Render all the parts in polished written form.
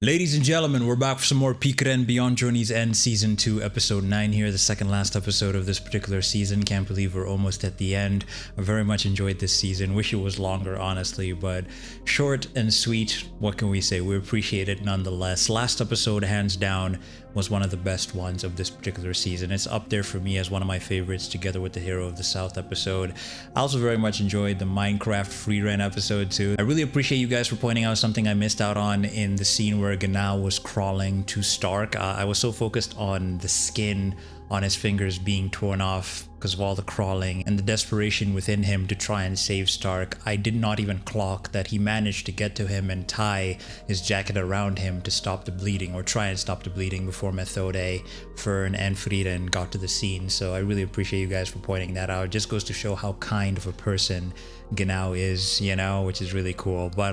Ladies and gentlemen, we're back for some more Pikren Beyond Journey's End Season 2, Episode 9 here, the second last episode of this particular season. Can't believe we're almost at the end. I very much enjoyed this season. Wish it was longer, honestly, but short and sweet, what can we say? We appreciate it nonetheless. Last episode, hands down, was one of the best ones of this particular season. It's up there for me as one of my favorites, together with the Hero of the South episode. I also very much enjoyed the Minecraft Frieren episode too. I really appreciate you guys for pointing out something I missed out on in the scene where Ganao was crawling to Stark. I was so focused on the skin on his fingers being torn off because of all the crawling and the desperation within him to try and save Stark. I did not even clock that he managed to get to him and tie his jacket around him to stop the bleeding, or try and stop the bleeding, before Methode, Fern, and Frieren got to the scene. So I really appreciate you guys for pointing that out. It just goes to show how kind of a person Ganao is, you know, which is really cool. But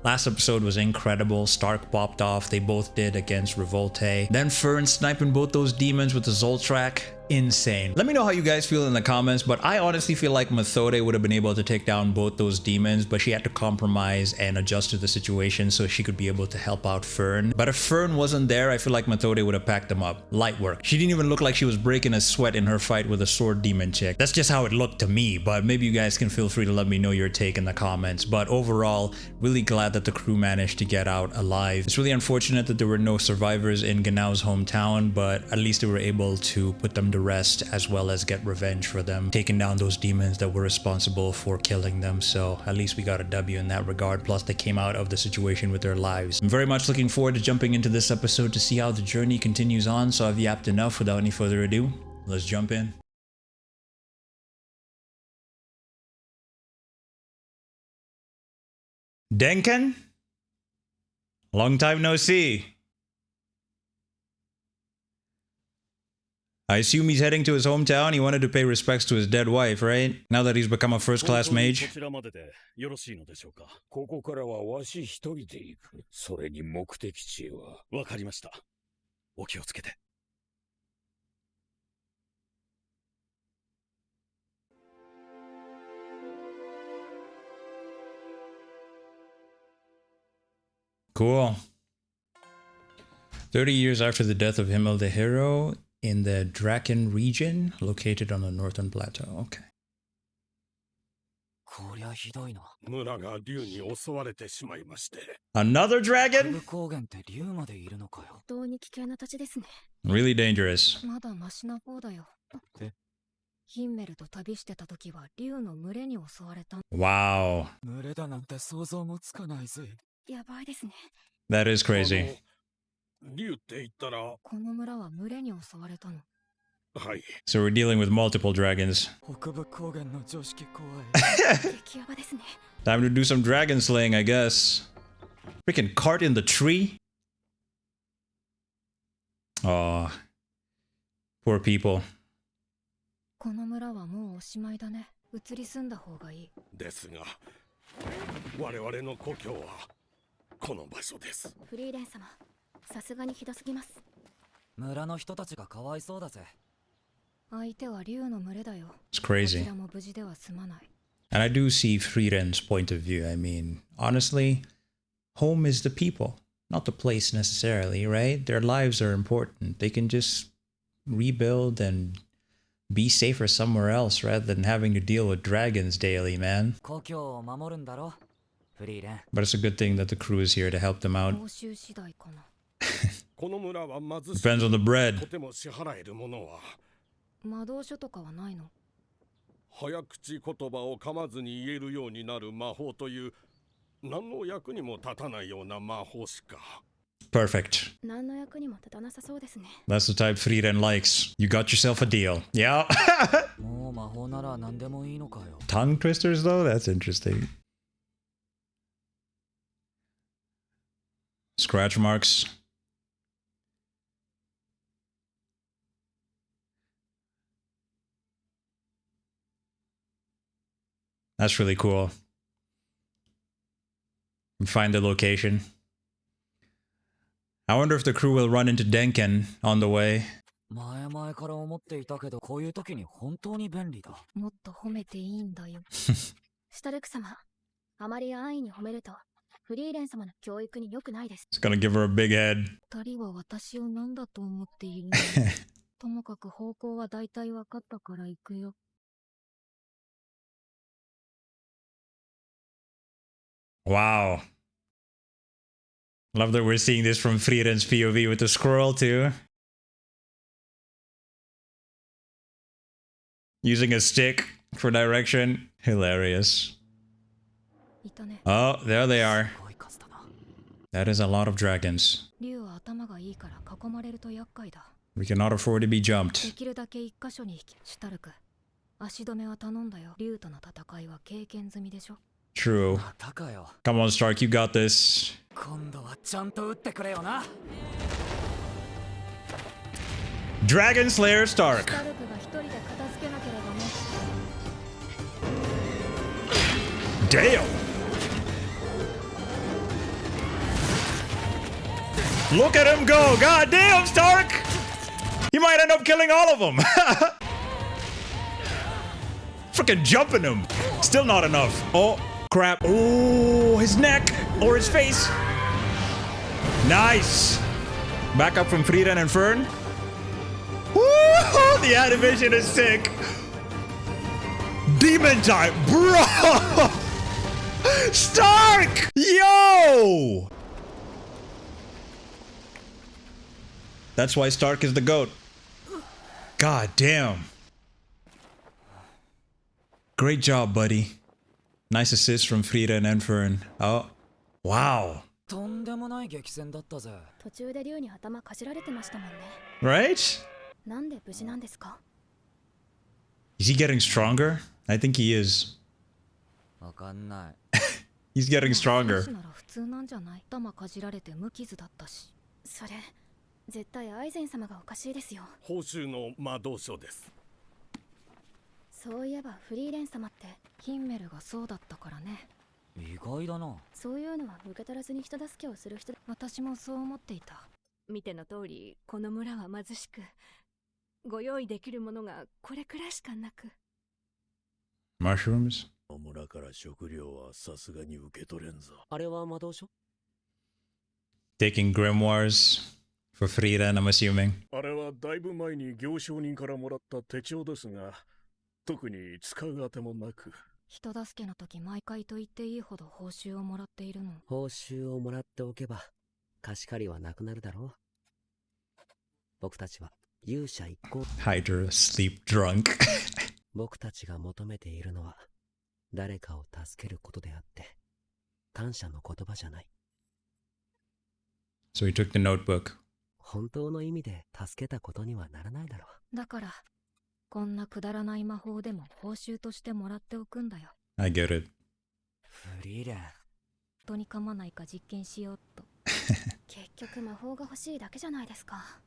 last episode was incredible. Stark popped off. They both did against Revolte. Then Fern sniping both those demons with the Zoltrak. Insane. Let me know how you guys feel in the comments, but I honestly feel like Methode would have been able to take down both those demons, but she had to compromise and adjust to the situation so she could be able to help out Fern. But if Fern wasn't there, I feel like Methode would have packed them up. Light work. She didn't even look like she was breaking a sweat in her fight with a sword demon chick. That's just how it looked to me, but maybe you guys can feel free to let me know your take in the comments. But overall, really glad that the crew managed to get out alive. It's really unfortunate that there were no survivors in Ganao's hometown, but at least they were able to put them to rest, as well as get revenge for them taking down those demons that were responsible for killing them. So at least we got a W in that regard. Plus they came out of the situation with their lives. I'm very much looking forward to jumping into this episode to see how the journey continues on. So I've yapped enough. Without any further ado, let's jump in. Denken? Long time no see. I assume he's heading to his hometown. He wanted to pay respects to his dead wife, right? Now that he's become a first-class mage. ここからはわし一人で行く。それに目的地へは。わかりました。お気をつけて。Cool. 30 years after the death of Himmel the Hero, in the Draken region, located on the northern plateau. Okay. Another dragon? Really dangerous. Wow. That is crazy. So we're dealing with multiple dragons. Time to do some dragon slaying, I guess. Freaking cart in the tree? Oh, poor people. 村の人たちがかわいそうだぜ。 It's crazy. And I do see Frieren's point of view. I mean, honestly, home is the people, not the place necessarily, right? Their lives are important. They can just rebuild and be safer somewhere else rather than having to deal with dragons daily, man. But it's a good thing that the crew is here to help them out. Depends on the bread. 魔導書とかはないの？早口言葉を噛まずに言えるようになる魔法という何の役にも立たないような魔法しか。 Perfect. 何の役にも立たなさそうですね。 That's the type Frieren likes. You got yourself a deal. Yeah. もう魔法なら何でもいいのかよ。 Tongue twisters though? That's interesting. Scratch marks. That's really cool. Find the location. I wonder if the crew will run into Denken on the way. 前々から思っていたけど、こういう時に本当に便利だ。もっと褒めていいんだよ。シュタルク様、あまり安易に褒めるとフリーレン様の教育に良くないです。 It's gonna give her a big head. 二人は私を何だと思っているのともかく方向は大体分かったから行くよ。Wow. Love that we're seeing this from Frieren's POV with the squirrel too. Using a stick for direction. Hilarious. いたね。 Oh, there they are. すごい数だな。 That is a lot of dragons. 竜は頭がいいから囲まれると厄介だ。 We cannot afford to be で jumped. きるだけ一箇所に引き、シュタルク。足止めは頼んだよ。竜との戦いは経験済みでしょ。 True. またかよ。 Come on, Stark, you got this. 今度はちゃんと撃ってくれよな。 Dragon Slayer シュ Stark. タルクが一人で片付けなければね。 Damn. Look at him go. God damn, Stark. He might end up killing all of them. Freaking jumping him. Still not enough. Oh, crap. Oh, his neck or his face. Nice. Back up from Frieren and Fern. Woo! The animation is sick. Demon type, bro. Stark! Yo! That's why Stark is the GOAT. God damn. Great job, buddy. Nice assist from Frieren and Fern. Oh, wow. とんでもない激戦だったぜ。途中で竜に頭かじられてましたもんね。 Right? なんで無事なんですか？ Is he getting stronger? I think he is. わかんない。 He's getting 選 stronger. 手なら普通なんじゃない？頭かじられて無傷だったし。それ絶対アイゼン様がおかしいですよ。報酬の魔導書です。そういえばフリーレン様ってヒンメルがそうだったからね。意外だな。そういうのは受け取らずに人助けをする人。私もそう思っていた。見ての通りこの村は貧しく、ご用意できるものがこれくらいしかなく。 Mushrooms? 村から食料はさすがに受け取れんぞ。あれは魔導書？ Taking grimoires for Frieren, I'm assuming. あれはだいぶ前に行商人からもらった手帳ですが、特に使うあてもなく。人助けの時毎回と言っていいほど報酬をもらっているの。報酬をもらっておけば貸し借りはなくなるだろう。僕たちは勇者一行。 Hydra sleep drunk. 僕たちが求めているのは誰かを助けることであって感謝の言葉じゃない。 So he took the notebook. 本当の意味で助けたことにはならないだろう。だからこんなくだらない魔法でも報酬としてもらっておくんだよ。 I get it. フリーレン。人に噛まないか実験しようっと。結局魔法が欲しいだけじゃないですか。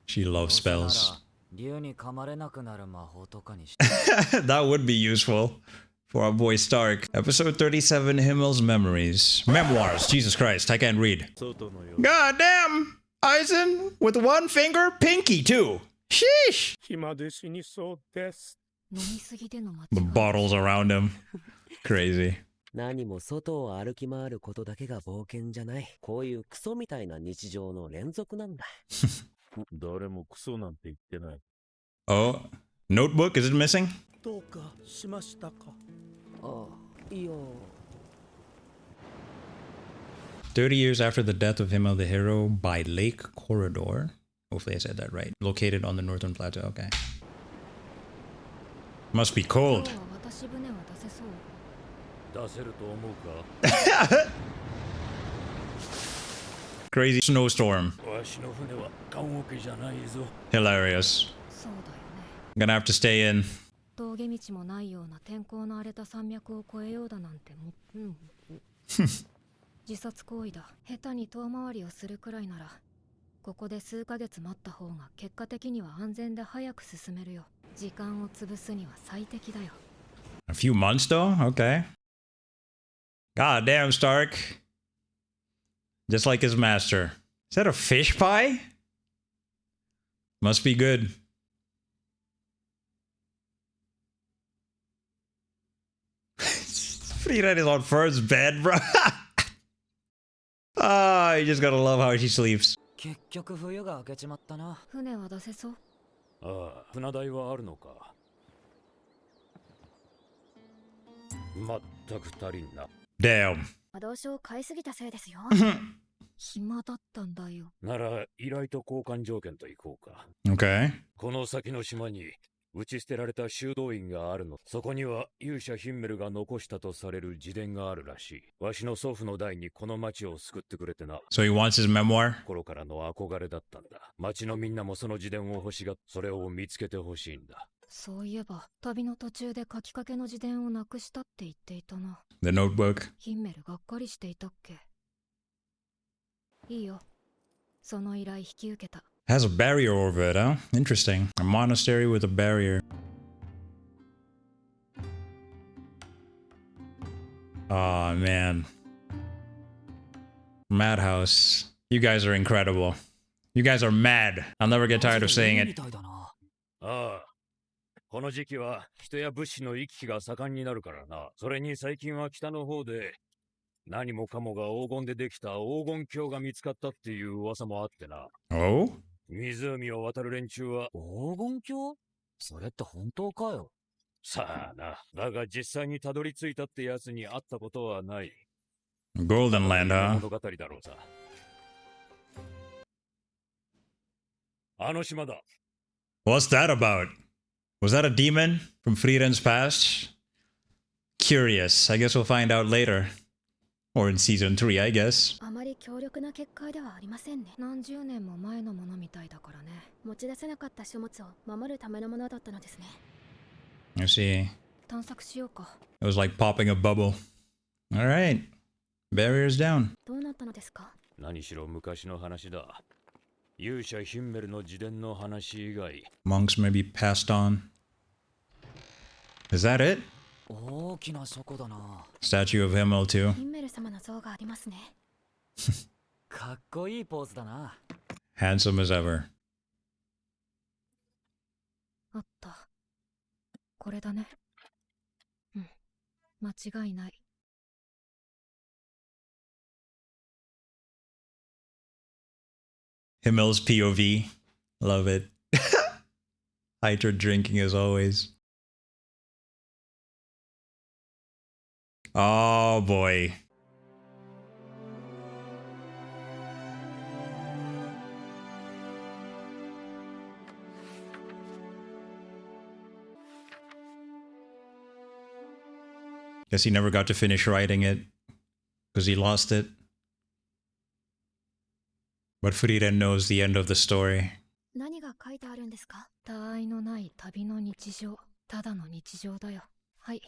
She loves どうせなら spells. 竜に噛まれなくなる魔法とかにし That would be useful for our boy Stark. Episode 37, Himmel's Memories. Memoirs. Jesus Christ, I can't read. God damn! Eisen with one finger, pinky too. Sheesh! 暇で死にそうです。飲みすぎでの間違 The い。 bottles around him. Crazy. 何も外を歩き回ることだけが冒険じゃない。こういうクソみたいな日常の連続なんだ。誰もクソなんて言ってない。 Oh, notebook, is it missing? どうかしましたか？あ、いや。 30 years after the death of Himmel the hero by Lake Corridor. Hopefully I said that right. Located on the northern plateau. Okay. Must be 今 cold. 日は私船は出せそう。出せると思うか？ Crazy snowstorm. わしの船は棺桶じゃないぞ。 Hilarious. そうだよね。 Gonna have to stay in. 峠道もないような天候の荒れた山脈を越えようだなんても自殺行為だ。下手に遠回りをするくらいならここで数ヶ月待った方が結果的には安全で早く進めるよ。時間を潰すには最適だよ。 A few months though? Okay. God damn, Stark. Just like his master. Is that a fish pie? Must be good. Frieren is on first bed, bro. Ah, you just gotta love how she sleeps. 結局冬が明けちまったな。船は出せそう？ああ、船代はあるのか。まったく足りんな。Damn. 波動書を買いすぎたせいですよ。暇だったんだよ。なら、依頼と交換条件といこうか。Okay. この先の島に、打ち捨てられた修道院があるの。そこには勇者ヒンメルが残したとされる自伝があるらしい。わしの祖父の代にこの町を救ってくれてな。So he wants his memoir? 頃からの憧れだったんだ。町のみんなもその自伝を欲しがっ、それを見つけてほしいんだ。そういえば、旅の途中で書きかけの自伝をなくしたって言っていたな。The notebook. ヒンメルがっかりしていたっけ？いいよ。その依頼引き受けた。Has a barrier over it, huh? Interesting. A monastery with a barrier. Oh man. Madhouse. You guys are incredible. You guys are mad. I'll never get tired of saying み it. たいだな。ああ。この時期は人や物資の行き来が盛んになるからな。それに最近は北の方で何もかもが黄金でできた黄金鏡が見つかったっていう噂もあってな。Oh? 湖を渡る連中は黄金鏡？それって本当かよ。さあな。だが実際にたどり着いたってやつに会ったことはない。 Golden Land, huh? 物語だろうさ。あの島だ。 What's that about? Was that a demon from Frieren's past? Curious. I guess we'll find out later. Or in season 3, I guess. あまり強力な結界ではありませんね。何十年も前のものみたいだからね。持ち出せなかった書物を守るためのものだったのですね。I see. 探索しようか。 It was like popping a bubble. Alright. Barriers down. どうなったのですか？何しろ昔の話だ。勇者ヒンメルの自伝の話以外。 Monks may be passed on. Is that it? 大きな書庫だな。 Statue of Himmel, too. ヒンメル様の像がありますね。かっこいいポーズだな。Handsome as ever. あった。これだね。うん。間違いない。Himmel's POV. Love it. Hydra drinking as always. Oh boy. Guess he never got to finish writing it because he lost it. But Frieren knows the end of the story. 何が書いてあるんですか？他愛のない旅の日常。ただの日常だよ。はい。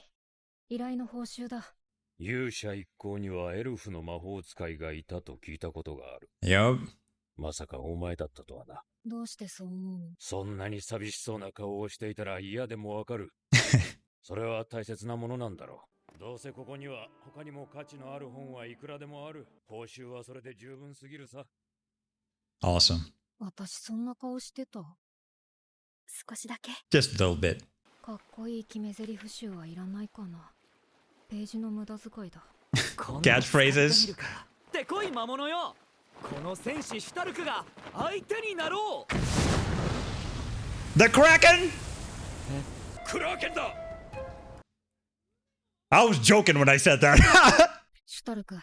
依頼の報酬だ。勇者一行にはエルフの魔法使いがいたと聞いたことがある。Yup. まさかお前だったとはな。どうしてそう思うの？そんなに寂しそうな顔をしていたら嫌でもわかる。それは大切なものなんだろう。どうせここには他にも価値のある本はいくらでもある。報酬はそれで十分すぎるさ。Awesome. 私そんな顔してた？少しだけ。 Just a little bit. かっこいい決め台詞集はいらないかな。ページの無駄遣いだ。Catchphrases. てこい魔物よ。この戦士シュタルクが相手になろう。 The Kraken? クラーケンだ。 I was joking when I said that. シュタルク、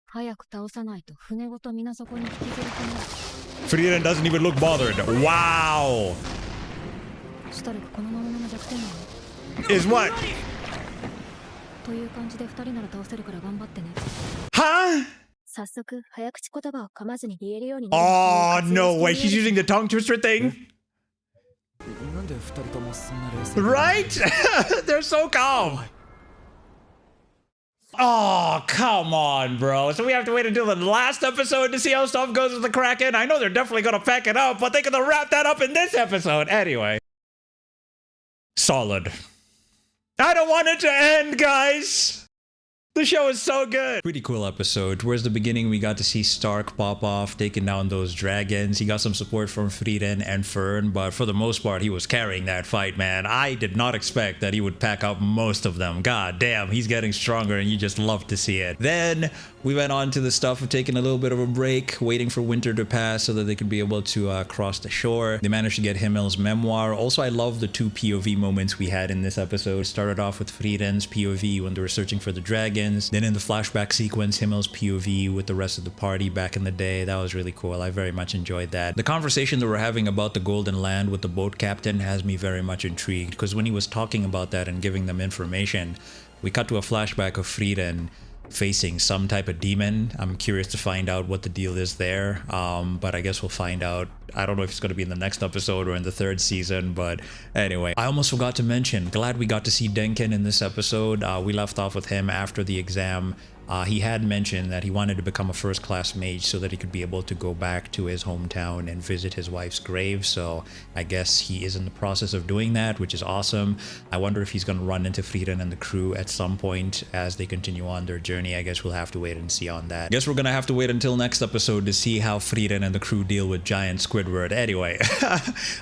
早く倒さないと船ごと水底に引きずり込まれる。 Frieren doesn't even look bothered. Wow. シュタルクこのままの弱点なの？ Is what? という感じで2人なら倒せるから頑張ってね。 Huh? 早速早口言葉を噛まずに言えるようになる。 Oh, no way. She's using the tongue twister thing? なんで二人ともそんな冷静？ Right? They're so calm. Oh, come on, bro. So we have to wait until the last episode to see how stuff goes with the Kraken? I know they're definitely going to pack it up, but they're going to wrap that up in this episode. Anyway. Solid. I don't want it to end, guys. The show is so good. Pretty cool episode. Towards the beginning, we got to see Stark pop off, taking down those dragons. He got some support from Frieren and Fern, but for the most part, he was carrying that fight, man. I did not expect that he would pack up most of them. God damn, he's getting stronger, and you just love to see it. Then We went on to the stuff of taking a little bit of a break, waiting for winter to pass so that they could be able to cross the shore. They managed to get Himmel's memoir. Also, I love the two POV moments we had in this episode. Started off with Frieren's POV when they were searching for the dragons. Then in the flashback sequence, Himmel's POV with the rest of the party back in the day. That was really cool. I very much enjoyed that. The conversation that we're having about the Golden Land with the boat captain has me very much intrigued, because when he was talking about that and giving them information, we cut to a flashback of Frieren facing some type of demon. I'm curious to find out what the deal is there, but I guess we'll find out. I don't know if it's going to be in the next episode or in the third season, but anyway. I almost forgot to mention, glad we got to see Denken in this episode. We left off with him after the exam. He had mentioned that he wanted to become a first-class mage so that he could be able to go back to his hometown and visit his wife's grave. So I guess he is in the process of doing that, which is awesome. I wonder if he's going to run into Frieren and the crew at some point as they continue on their journey. I guess we'll have to wait and see on that. Guess we're going to have to wait until next episode to see how Frieren and the crew deal with giant Squidward. Anyway,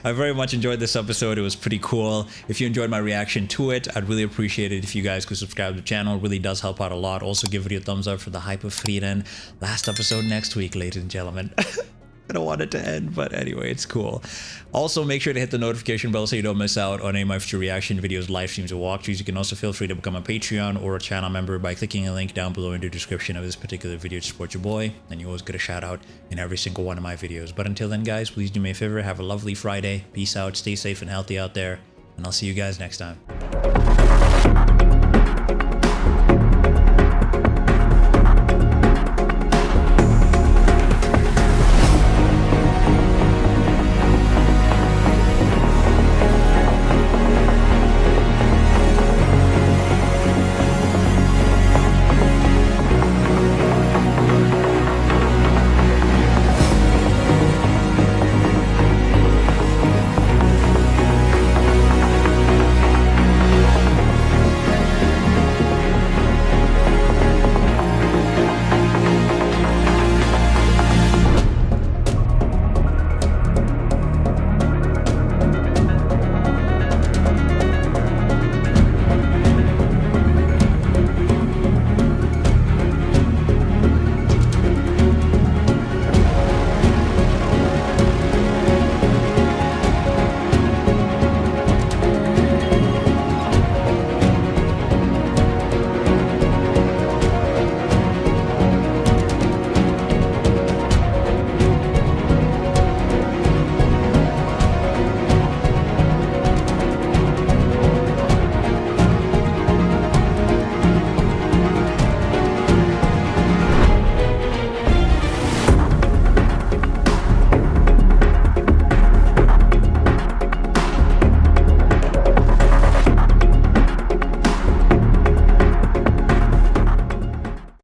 I very much enjoyed this episode. It was pretty cool. If you enjoyed my reaction to it, I'd really appreciate it if you guys could subscribe to the channel. It really does help out a lot. Also, give it a thumbs up for the hype of Frieren. Last episode next week, ladies and gentlemen. I don't want it to end, but anyway, it's cool. Also, make sure to hit the notification bell so you don't miss out on any of my future reaction videos, live streams, or walkthroughs. You can also feel free to become a Patreon or a channel member by clicking a link down below in the description of this particular video to support your boy, and you always get a shout out in every single one of my videos. But until then, guys, please do me a favor, have a lovely Friday. Peace out, stay safe and healthy out there, and I'll see you guys next time.